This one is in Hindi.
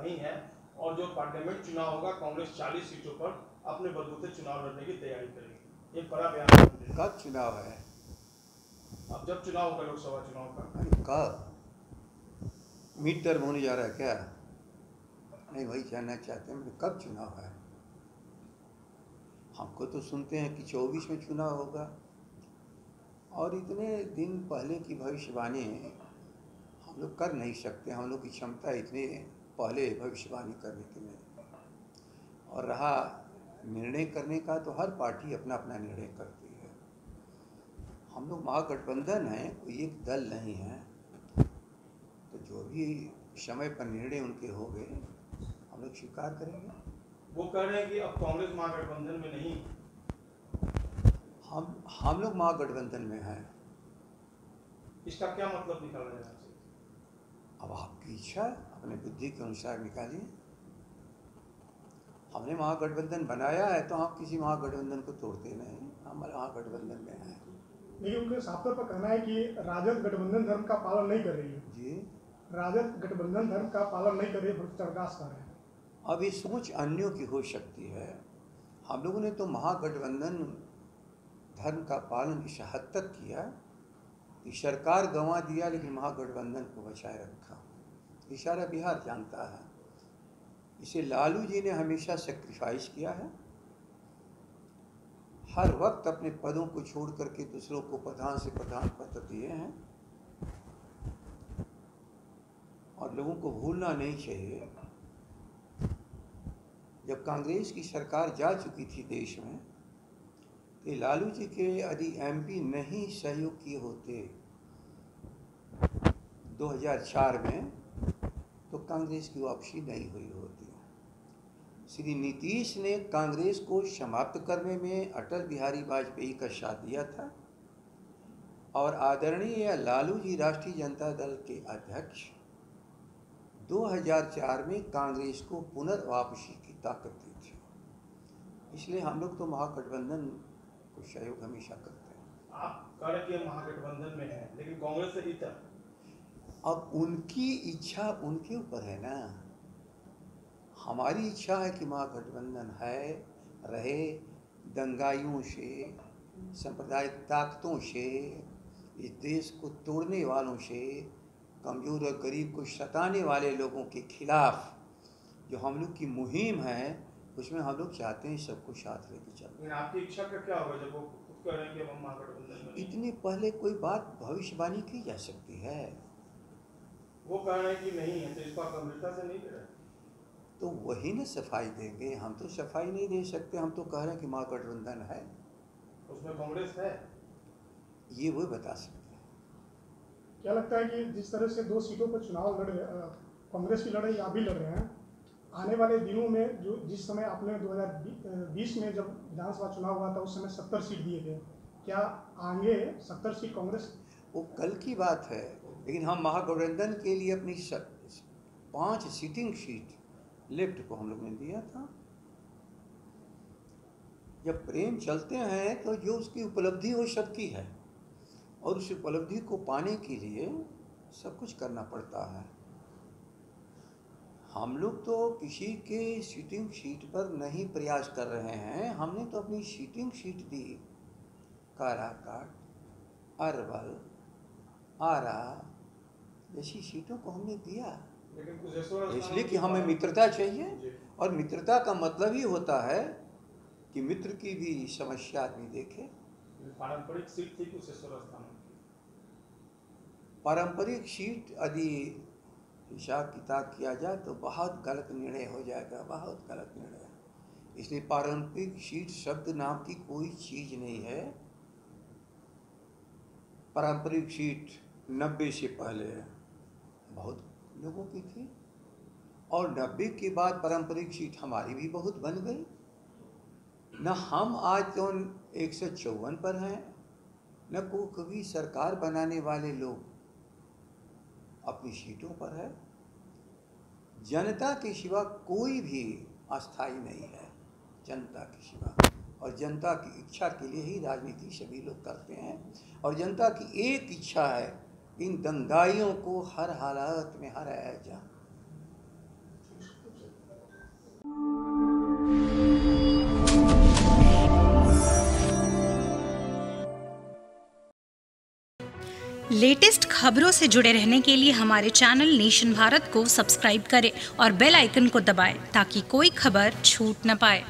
नहीं है और जो पार्लियामेंट चुनाव होगा कांग्रेस 40 सीटों पर अपने बलबूते चुनाव लड़ने की तैयारी करेगी। एक बड़ा बयान। कब चुनाव है? अब जब चुनाव होगा लोकसभा चुनाव का। कब? मिड टर्म होने जा रहा है क्या? नहीं, वही जानना चाहते हैं कब चुनाव है। हमको तो सुनते हैं कि 24 में चुनाव होगा, और इतने दिन पहले की भविष्यवाणी हम लोग कर नहीं सकते। हम लोग की क्षमता इतने पहले भविष्यवाणी करने की नहीं। और रहा निर्णय करने का, तो हर पार्टी अपना अपना निर्णय करती है। हम लोग महागठबंधन हैं, कोई एक दल नहीं है, तो जो भी समय पर निर्णय उनके हो गए हम लोग स्वीकार करेंगे। वो कह रहे हैं कि अब कांग्रेस महागठबंधन में नहीं। हम लोग महागठबंधन में हैं। इसका क्या मतलब निकाला जाए? अब आपकी इच्छा, अपने बुद्धि के अनुसार निकालिए। हमने महागठबंधन बनाया है तो हम किसी महागठबंधन को तोड़ते नहीं, हम महागठबंधन में हैं। लेकिन उनके साफ तौर पर कहना है कि राजद गठबंधन धर्म का पालन नहीं कर रही है। जी, राजद गठबंधन धर्म का पालन नहीं कर रही है, बर्दाश्त कर रहे हैं। अब ये सोच अन्यों की हो सकती है। हम लोगों ने तो महागठबंधन धर्म का पालन इस हद तक किया कि सरकार गंवा दिया लेकिन महागठबंधन को बचाए रखा। ये सारा बिहार जानता है। इसे लालू जी ने हमेशा सेक्रीफाइस किया है। हर वक्त अपने पदों को छोड़ करके दूसरों को प्रधान से प्रधान पद दिए हैं, और लोगों को भूलना नहीं चाहिए, जब कांग्रेस की सरकार जा चुकी थी देश में, तो लालू जी के यदि एमपी नहीं सहयोग किए होते 2004 में, तो कांग्रेस की वापसी नहीं हुई होती। श्री नीतीश ने कांग्रेस को समाप्त करने में अटल बिहारी वाजपेयी का साथ दिया था, और आदरणीय लालू जी राष्ट्रीय जनता दल के अध्यक्ष 2004 में कांग्रेस को पुनर्वापसी की ताकत दी थी। इसलिए हम लोग तो महागठबंधन को सहयोग हमेशा करते हैं। आप कह रहे हैं महागठबंधन में है, लेकिन कांग्रेस से इतर। अब उनकी इच्छा उनके ऊपर है ना। हमारी इच्छा है कि महागठबंधन है, रहे, दंगाइयों से, सांप्रदायिक ताकतों से, इस देश को तोड़ने वालों से, कमज़ोर और गरीब को सताने वाले लोगों के खिलाफ जो हम लोग की मुहिम है, उसमें हम लोग चाहते हैं सबको साथ लेके चलना। आपकी इच्छा का क्या होगा जब वो खुद कह रहे हैं कि हम महागठबंधन में? इतने पहले कोई बात भविष्यवाणी की जा सकती है? वो कह रहे हैं कि नहीं है, तो इस पर गंभीरता से नहीं ले रहे, तो वही ना सफाई देंगे। हम तो सफाई नहीं दे सकते। हम तो कह रहे हैं कि महागठबंधन है, उसमें कांग्रेस है, ये वो बता सकते हैं। क्या लगता है कि जिस तरह से 2 सीटों पर चुनाव लड़ कांग्रेस की लड़ाई आप भी लड़ रहे हैं, आने वाले दिनों में जो जिस समय आपने 2020 में जब विधानसभा चुनाव हुआ था उस समय 70 सीट दिए थे, क्या आगे 70 सीट कांग्रेस? वो कल की बात है, लेकिन हम महागठबंधन के लिए अपनी 5 सीटिंग सीट लेफ्ट को हम लोग ने दिया था। जब प्रेम चलते हैं तो जो उसकी उपलब्धि हो सबकी है, और उस उपलब्धि को पाने के लिए सब कुछ करना पड़ता है। हम लोग तो किसी के सीटिंग सीट पर नहीं प्रयास कर रहे हैं। हमने तो अपनी सीटिंग सीट दी काराकाट, अरवल, आरा जैसी सीटों को हमने दिया, इसलिए कि हमें मित्रता चाहिए। और मित्रता का मतलब ही होता है कि मित्र की भी समस्या आदमी देखे। पारंपरिक सीट थी कुशेश्वर स्थान। पारंपरिक सीट यदि हिसाब किताब किया जाए तो बहुत गलत निर्णय हो जाएगा, बहुत गलत निर्णय। इसलिए पारंपरिक सीट शब्द नाम की कोई चीज़ नहीं है। पारंपरिक सीट 90 से पहले बहुत लोगों की थी, और 90 के बाद पारंपरिक सीट हमारी भी बहुत बन गई न। हम आज तो 154 पर हैं, न को कभी सरकार बनाने वाले लोग अपनी सीटों पर है। जनता के सिवा कोई भी अस्थायी नहीं है, जनता के सिवा। और जनता की इच्छा के लिए ही राजनीति सभी लोग करते हैं, और जनता की एक इच्छा है, इन दंगाइयों को हर हालात में हराया जाए। लेटेस्ट खबरों से जुड़े रहने के लिए हमारे चैनल नेशन भारत को सब्सक्राइब करें और बेल आइकन को दबाएं ताकि कोई खबर छूट न पाए।